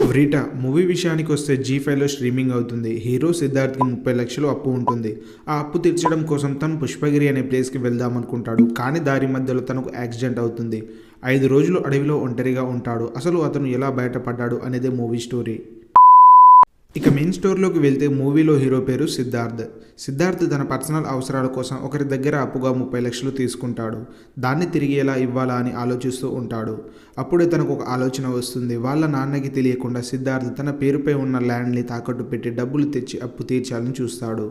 వ్రీటా movie విషయానికి వస్తే జీ5లో streaming అవుతుంది. హీరో సిద్ధార్థ్కి 30 లక్షలు అప్పు ఉంటుంది. ఆ అప్పు తీర్చడం కోసం తను పుష్పగిరి అనే ప్లేస్కి వెళ్దామనుకుంటాడు. కానీ దారి మధ్యలో తనకు యాక్సిడెంట్ అవుతుంది. 5 రోజులు అడవిలో ఒంటరిగా ఉంటాడు. అసలు అతను ఎలా బయటపడ్డాడు అనేదే మూవీ స్టోరీ. ఇక మెయిన్ స్టోరీలోకి వెళ్తే మూవీలో హీరో పేరు సిద్ధార్థ్. సిద్ధార్థ్ తన పర్సనల్ అవసరాల కోసం ఒకరి దగ్గర అప్పుగా 30 లక్షలు తీసుకుంటాడు. దాన్ని తిరిగి ఎలా ఇవ్వాలా అని ఆలోచిస్తూ ఉంటాడు. అప్పుడే తనకు ఒక ఆలోచన వస్తుంది. వాళ్ళ నాన్నకి తెలియకుండా సిద్ధార్థ్ తన పేరుపై ఉన్న ల్యాండ్ని తాకట్టు పెట్టి డబ్బులు తెచ్చి అప్పు తీర్చాలని చూస్తాడు.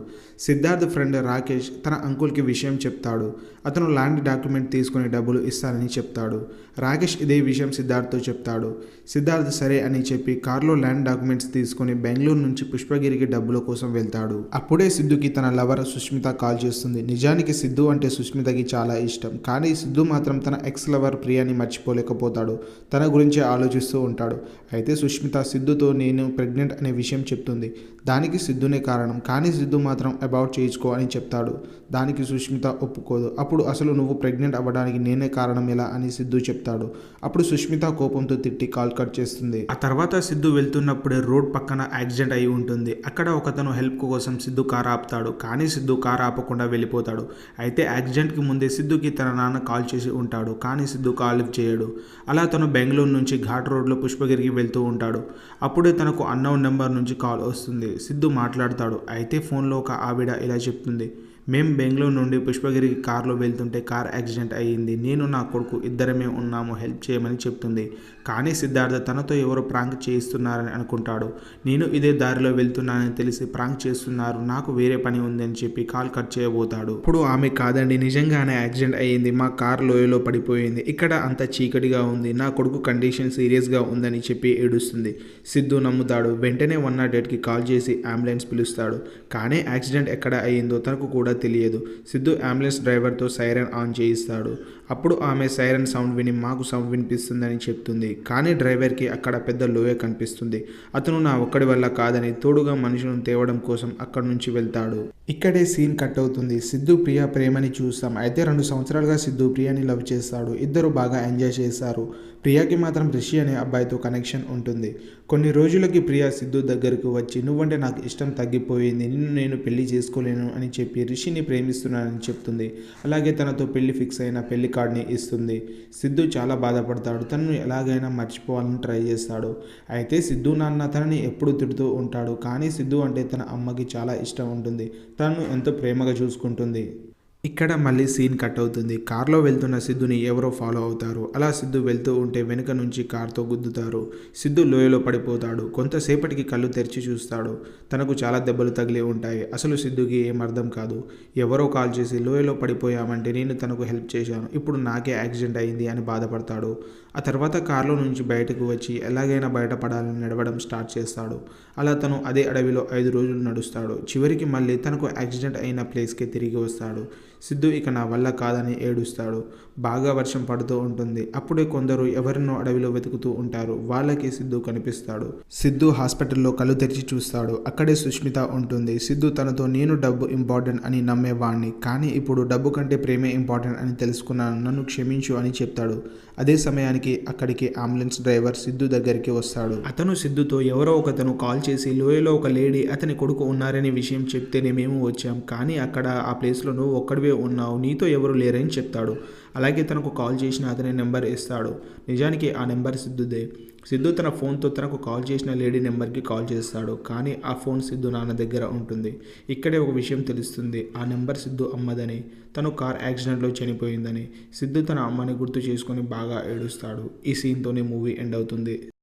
సిద్ధార్థ్ ఫ్రెండ్ రాకేష్ తన అంకుల్కి విషయం చెప్తాడు. అతను ల్యాండ్ డాక్యుమెంట్ తీసుకుని డబ్బులు ఇస్తానని చెప్తాడు. రాకేష్ ఇదే విషయం సిద్ధార్థ్తో చెప్తాడు. సిద్ధార్థ్ సరే అని చెప్పి కారులో ల్యాండ్ డాక్యుమెంట్స్ తీసుకుని బెంగళూరు నుంచి పుష్పగిరికి డబ్బుల కోసం వెళ్తాడు. అప్పుడే సిద్ధుకి తన లవర్ సుష్మిత కాల్ చేస్తుంది. నిజానికి సిద్ధు అంటే సుష్మితకి చాలా ఇష్టం. కానీ సిద్ధు మాత్రం తన ఎక్స్ లవర్ ప్రియాని మర్చిపోలేకపోతాడు. తన గురించే ఆలోచిస్తూ ఉంటాడు. అయితే సుష్మిత సిద్ధుతో నేను ప్రెగ్నెంట్ అనే విషయం చెప్తుంది. దానికి సిద్ధునే కారణం. కానీ సిద్ధు మాత్రం అబార్ట్ చేయించుకో అని చెప్తాడు. దానికి సుష్మిత ఒప్పుకోదు. అప్పుడు అసలు నువ్వు ప్రెగ్నెంట్ అవ్వడానికి నేనే కారణం ఎలా అని సిద్ధు చెప్తాడు. అప్పుడు సుష్మిత కోపంతో తిట్టి కాల్ కట్ చేస్తుంది. ఆ తర్వాత సిద్ధు వెళ్తున్నప్పుడే రోడ్ పక్కన యాక్సిడెంట్ అయి ఉంటుంది. అక్కడ ఒకతను హెల్ప్ కోసం సిద్ధు కార్ ఆపుతాడు. కానీ సిద్ధు కార్ ఆపకుండా వెళ్ళిపోతాడు. అయితే యాక్సిడెంట్కి ముందే సిద్ధుకి తన నాన్న కాల్ చేసి ఉంటాడు. కానీ సిద్ధు కాల్ లిఫ్ట్ చేయడు. అలా తను బెంగళూరు నుంచి ఘాట్ రోడ్లో పుష్పగిరికి వెళ్తూ ఉంటాడు. అప్పుడే తనకు అన్నోన్ నెంబర్ నుంచి కాల్ వస్తుంది. సిద్ధు మాట్లాడతాడు. అయితే ఫోన్లో ఒక ఆవిడ ఇలా చెప్తుంది. మేము బెంగళూరు నుండి పుష్పగిరి కార్లో వెళ్తుంటే కార్ యాక్సిడెంట్ అయ్యింది. నేను నా కొడుకు ఇద్దరమే ఉన్నాము, హెల్ప్ చేయమని చెప్తుంది. కానీ సిద్ధార్థ తనతో ఎవరో ప్రాంక్ చేయిస్తున్నారని అనుకుంటాడు. నేను ఇదే దారిలో వెళ్తున్నానని తెలిసి ప్రాంక్ చేస్తున్నారు, నాకు వేరే పని ఉందని చెప్పి కాల్ కట్ చేయబోతాడు. ఇప్పుడు ఆమె కాదండి, నిజంగానే యాక్సిడెంట్ అయ్యింది, మా కార్ లోయలో పడిపోయింది, ఇక్కడ అంత చీకటిగా ఉంది, నా కొడుకు కండిషన్ సీరియస్గా ఉందని చెప్పి ఏడుస్తుంది. సిద్ధు నమ్ముతాడు. వెంటనే 108కి కాల్ చేసి అంబులెన్స్ పిలుస్తాడు. కానీ యాక్సిడెంట్ ఎక్కడ అయ్యిందో తనకు కూడా తెలియదు. సిద్ధు అంబులెన్స్ డ్రైవర్తో సైరన్ ఆన్ చేయిస్తాడు. అప్పుడు ఆమె సైరన్ సౌండ్ విని మాకు సౌండ్ వినిపిస్తుందని చెప్తుంది. కానీ డ్రైవర్కి అక్కడ పెద్ద లోయ కనిపిస్తుంది. అతను నా ఒక్కడి వల్ల కాదని తోడుగా మనుషులను తేవడం కోసం అక్కడి నుంచి వెళ్తాడు. ఇక్కడే సీన్ కట్ అవుతుంది. సిద్ధు ప్రియా ప్రేమని చూస్తాం. అయితే 2 సంవత్సరాలుగా సిద్ధు ప్రియాని లవ్ చేస్తాడు. ఇద్దరు బాగా ఎంజాయ్ చేస్తారు. ప్రియాకి మాత్రం రిషి అనే అబ్బాయితో కనెక్షన్ ఉంటుంది. కొన్ని రోజులకి ప్రియా సిద్ధు దగ్గరకు వచ్చి నువ్వంటే నాకు ఇష్టం తగ్గిపోయింది, నిన్ను నేను పెళ్లి చేసుకోలేను అని చెప్పి రిషిని ప్రేమిస్తున్నానని చెప్తుంది. అలాగే తనతో పెళ్లి ఫిక్స్ అయిన పెళ్లి కార్డ్ని ఇస్తుంది. సిద్ధు చాలా బాధపడతాడు. తనను ఎలాగైనా మర్చిపోవాలని ట్రై చేస్తాడు. అయితే సిద్ధు నాన్న తనని ఎప్పుడు తిడుతూ ఉంటాడు. కానీ సిద్ధు అంటే తన అమ్మకి చాలా ఇష్టం ఉంటుంది. తనను ఎంతో ప్రేమగా చూసుకుంటుంది. ఇక్కడ మళ్ళీ సీన్ కట్ అవుతుంది. కార్లో వెళ్తున్న సిద్ధుని ఎవరో ఫాలో అవుతారు. అలా సిద్ధు వెళ్తూ ఉంటే వెనుక నుంచి కార్తో గుద్దుతారు. సిద్ధు లోయలో పడిపోతాడు. కొంతసేపటికి కళ్ళు తెరిచి చూస్తాడు. తనకు చాలా దెబ్బలు తగిలి ఉంటాయి. అసలు సిద్ధుకి ఏం అర్థం కాదు. ఎవరో కాల్ చేసి లోయలో పడిపోయామంటే నేను తనకు హెల్ప్ చేశాను, ఇప్పుడు నాకే యాక్సిడెంట్ అయింది అని బాధపడతాడు. ఆ తర్వాత కార్లో నుంచి బయటకు వచ్చి ఎలాగైనా బయటపడాలని నడవడం స్టార్ట్ చేస్తాడు. అలా తను అదే అడవిలో 5 రోజులు నడుస్తాడు. చివరికి మళ్ళీ తనకు యాక్సిడెంట్ అయిన ప్లేస్కి తిరిగి వస్తాడు. సిద్ధు ఇక నా వల్ల కాదని ఏడుస్తాడు. బాగా వర్షం పడుతూ ఉంటుంది. అప్పుడే కొందరు ఎవరినో అడవిలో వెతుకుతూ ఉంటారు. వాళ్ళకి సిద్ధు కనిపిస్తాడు. సిద్ధు హాస్పిటల్లో కళ్ళు తెరిచి చూస్తాడు. అక్కడే సుష్మిత ఉంటుంది. సిద్ధు తనతో నేను డబ్బు ఇంపార్టెంట్ అని నమ్మేవాణ్ణి, కానీ ఇప్పుడు డబ్బు కంటే ప్రేమే ఇంపార్టెంట్ అని తెలుసుకున్నాను, నన్ను క్షమించు అని చెప్తాడు. అదే సమయానికి అక్కడికి అంబులెన్స్ డ్రైవర్ సిద్ధు దగ్గరికి వస్తాడు. అతను సిద్ధుతో ఎవరో ఒకతను కాల్ చేసి లోయలో ఒక లేడీ అతని కొడుకు ఉన్నారనే విషయం చెప్తేనే మేము వచ్చాం, కానీ అక్కడ ఆ ప్లేస్లో నువ్వు ఒక్కడివే ఉన్నావు, నీతో ఎవరు లేరని చెప్తాడు. అలాగే తనకు కాల్ చేసిన అతని నెంబర్ ఇస్తాడు. నిజానికి ఆ నెంబర్ సిద్ధుదే. సిద్ధు తన ఫోన్తో తనకు కాల్ చేసిన లేడీ నెంబర్కి కాల్ చేస్తాడు. కానీ ఆ ఫోన్ సిద్ధు నాన్న దగ్గర ఉంటుంది. ఇక్కడే ఒక విషయం తెలుస్తుంది. ఆ నెంబర్ సిద్ధు అమ్మదని, తను కార్ యాక్సిడెంట్లో చనిపోయిందని. సిద్ధు తన అమ్మని గుర్తు చేసుకొని బాగా ఏడుస్తాడు. ఈ సీన్తోనే మూవీ ఎండ్ అవుతుంది.